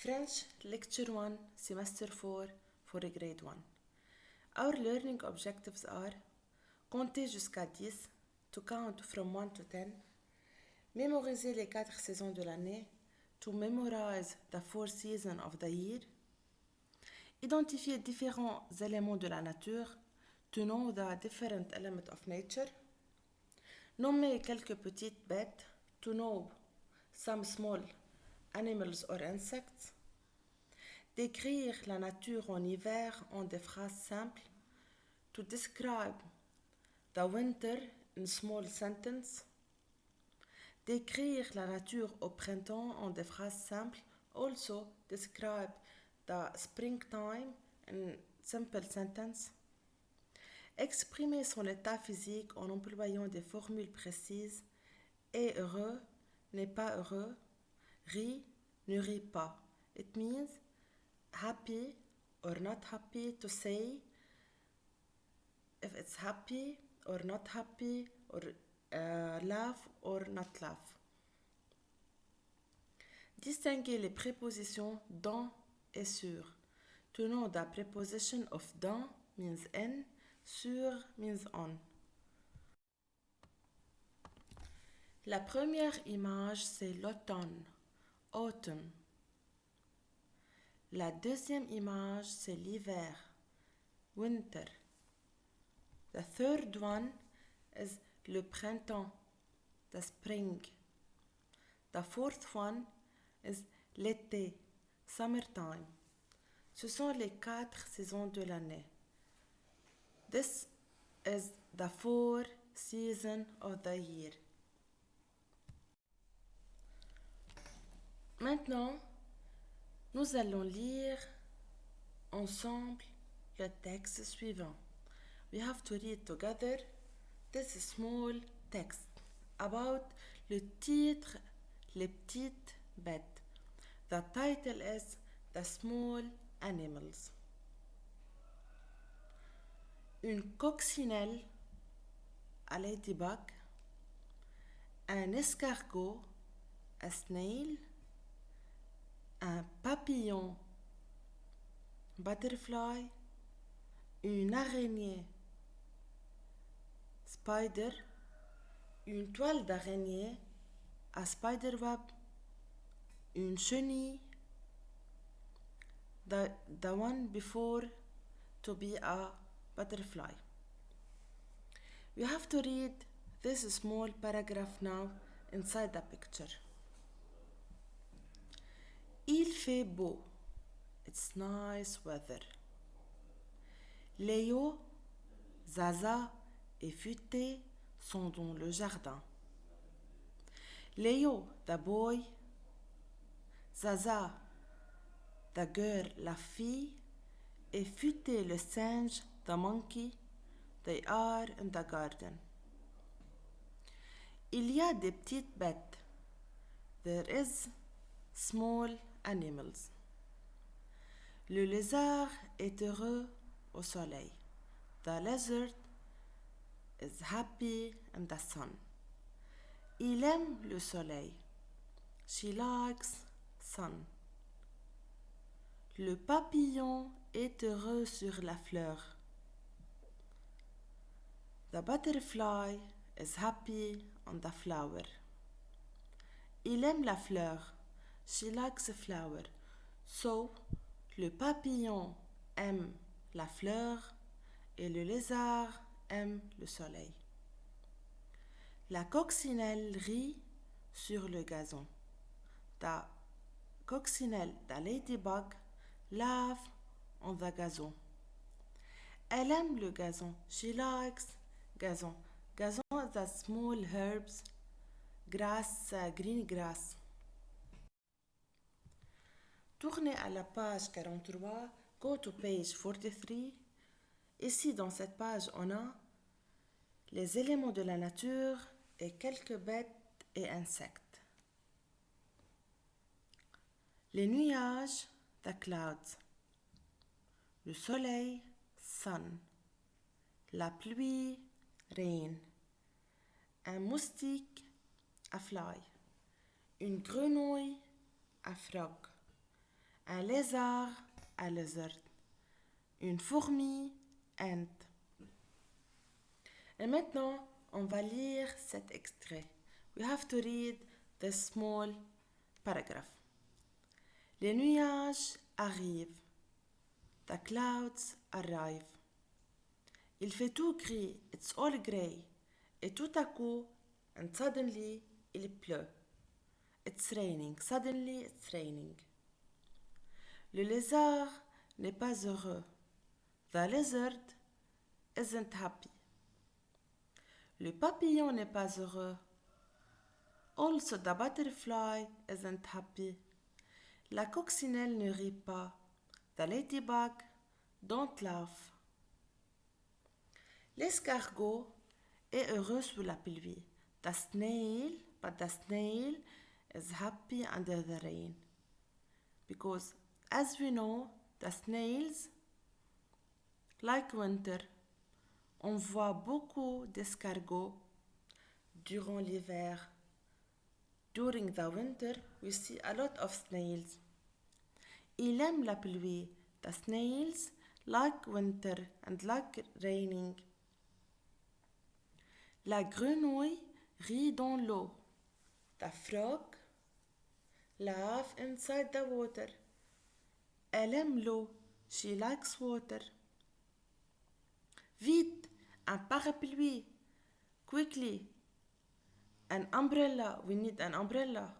French Lecture 1, Semester 4 for Grade 1. Our learning objectives are compter jusqu'à 10, to count from 1 to 10, mémoriser les 4 saisons de l'année, to memorize the 4 seasons of the year, identifier différents éléments de la nature, to know the different elements of nature, nommer quelques petites bêtes, to know some small animals or insects, décrire la nature en hiver en des phrases simples, to describe the winter in small sentence, décrire la nature au printemps en des phrases simples, also describe the springtime in simple sentence, exprimer son état physique en employant des formules précises, est heureux, n'est pas heureux, rit, ne rit pas. It means happy or not happy, to say if it's happy or not happy, or laugh or not laugh. Distinguer les prépositions dans et sur. To know the preposition of dans means in, sur means on. La première image, c'est l'automne, autumn. La deuxième image, c'est l'hiver, winter. The third one is le printemps, the spring. The fourth one is l'été, summertime. Ce sont les 4 saisons de l'année. This is the 4 seasons of the year. Maintenant, nous allons lire ensemble le texte suivant. We have to read together this small text about le titre, les petites bêtes. The title is The Small Animals. Une coccinelle, a ladybug, un escargot, a snail, un papillon, butterfly, une araignée, spider, une toile d'araignée, a spiderweb, une chenille, the one before to be a butterfly. We have to read this small paragraph now inside the picture. Il fait beau. It's nice weather. Léo, Zaza et Futé sont dans le jardin. Léo, the boy, Zaza, the girl, la fille, et Futé, le singe, the monkey, they are in the garden. Il y a des petites bêtes. There is small animals. Le lézard est heureux au soleil. The lizard is happy in the sun. Il aime le soleil. She likes sun. Le papillon est heureux sur la fleur. The butterfly is happy on the flower. Il aime la fleur. She likes a flower. So, le papillon aime la fleur et le lézard aime le soleil. La coccinelle rit sur le gazon. The coccinelle, the ladybug, laugh on the gazon. Elle aime le gazon. She likes gazon. Gazon is the small herbs, grass, green grass. Tournez à la page 43, go to page 43. Ici, dans cette page, on a les éléments de la nature et quelques bêtes et insectes. Les nuages, the clouds. Le soleil, sun. La pluie, rain. Un moustique, a fly. Une grenouille, a frog. Un lézard, a lizard. Une fourmi, ant. Et maintenant, on va lire cet extrait. We have to read the small paragraph. Les nuages arrivent. The clouds arrive. Il fait tout gris. It's all grey. Et tout à coup, and suddenly, il pleut. It's raining. Suddenly, it's raining. Le lézard n'est pas heureux. The lizard isn't happy. Le papillon n'est pas heureux. Also, the butterfly isn't happy. La coccinelle ne rit pas. The ladybug don't laugh. L'escargot est heureux sous la pluie. The snail is happy under the rain. Because, as we know, the snails like winter. On voit beaucoup d'escargots durant l'hiver. During the winter, we see a lot of snails. Il aime la pluie. The snails like winter and like raining. La grenouille rit dans l'eau. The frog laughs inside the water. Elle aime l'eau. She likes water. Vite, un parapluie. Quickly. An umbrella. We need an umbrella.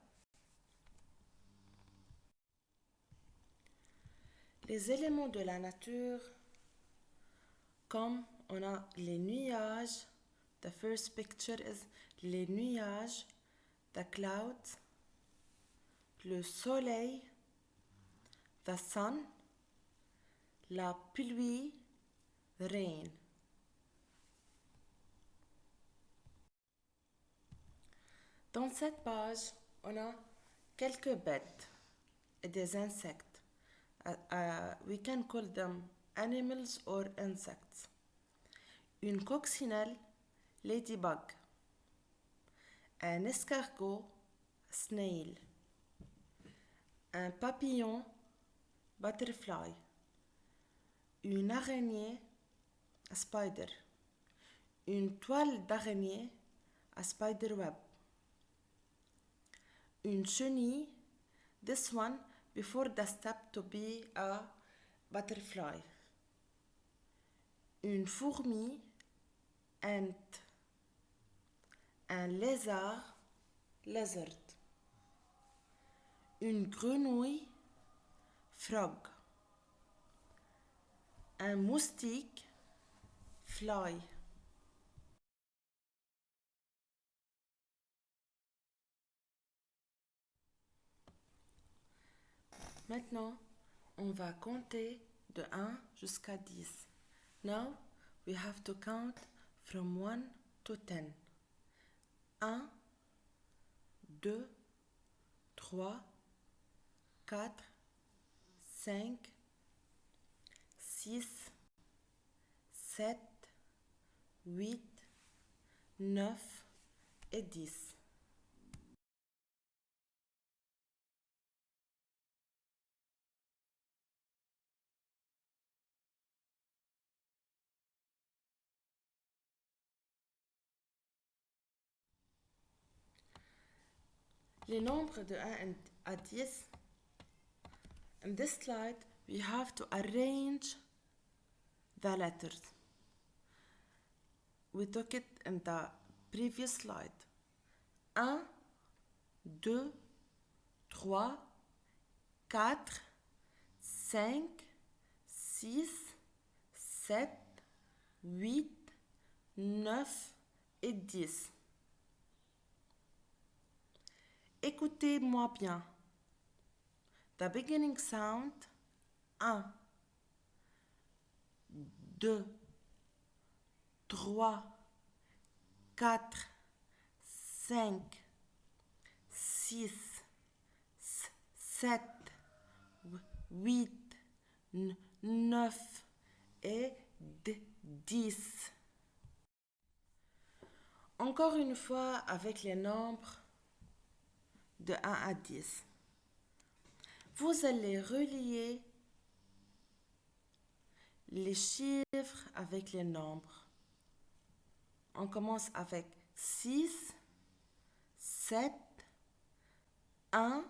Les éléments de la nature, comme on a les nuages. The first picture is les nuages, the clouds, le soleil, the sun, la pluie, rain. Dans cette page, on a quelques bêtes et des insectes. We can call them animals or insects. Une coccinelle, ladybug. Un escargot, snail. Un papillon, butterfly. Une araignée, a spider. Une toile d'araignée, a spider web. Une chenille, this one before the step to be a butterfly. Une fourmi, ant. Un lézard, lizard. Une grenouille, frog. Un moustique, fly. Maintenant, on va compter de 1 jusqu'à 10. Now, we have to count from 1 to 10. 1, 2, 3, 4, 5, 6, 7, 8, 9 et 10. Les nombres de 1 à 10. In this slide, we have to arrange the letters. We took it in the previous slide. 1, 2, 3, 4, 5, 6, 7, 8, 9 et 10. Écoutez-moi bien. The beginning sound 1, 2, 3, 4, 5, 6, 7, 8, 9 et 10. Encore une fois avec les nombres de 1 à 10. Vous allez relier les chiffres avec les nombres. On commence avec 6, 7, 1,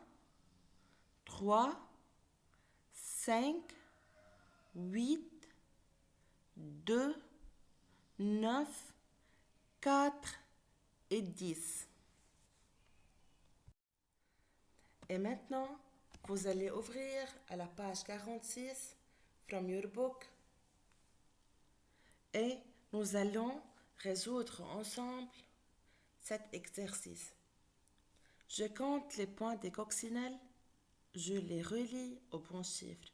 3, 5, 8, 2, 9, 4 et 10. Et maintenant, vous allez ouvrir à la page 46 from your book et nous allons résoudre ensemble cet exercice. Je compte les points des coccinelles, je les relie au bon chiffre.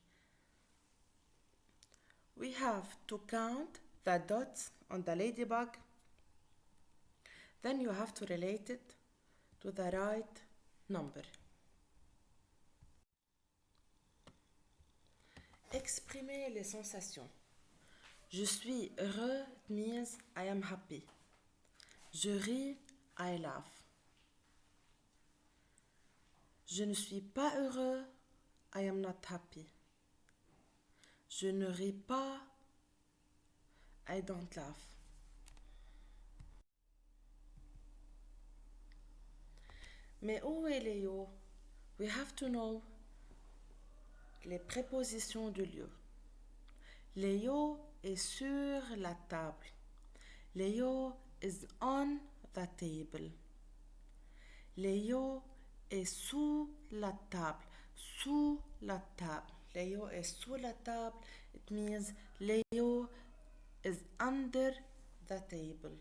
We have to count the dots on the ladybug. Then you have to relate it to the right number. Exprimer les sensations. Je suis heureux means I am happy. Je ris, I laugh. Je ne suis pas heureux, I am not happy. Je ne ris pas, I don't laugh. Mais où est Léo? We have to know les prépositions de lieu. Léo est sur la table. Léo is on the table. Léo est sous la table. Sous la table. Léo est sous la table. It means Léo is under the table.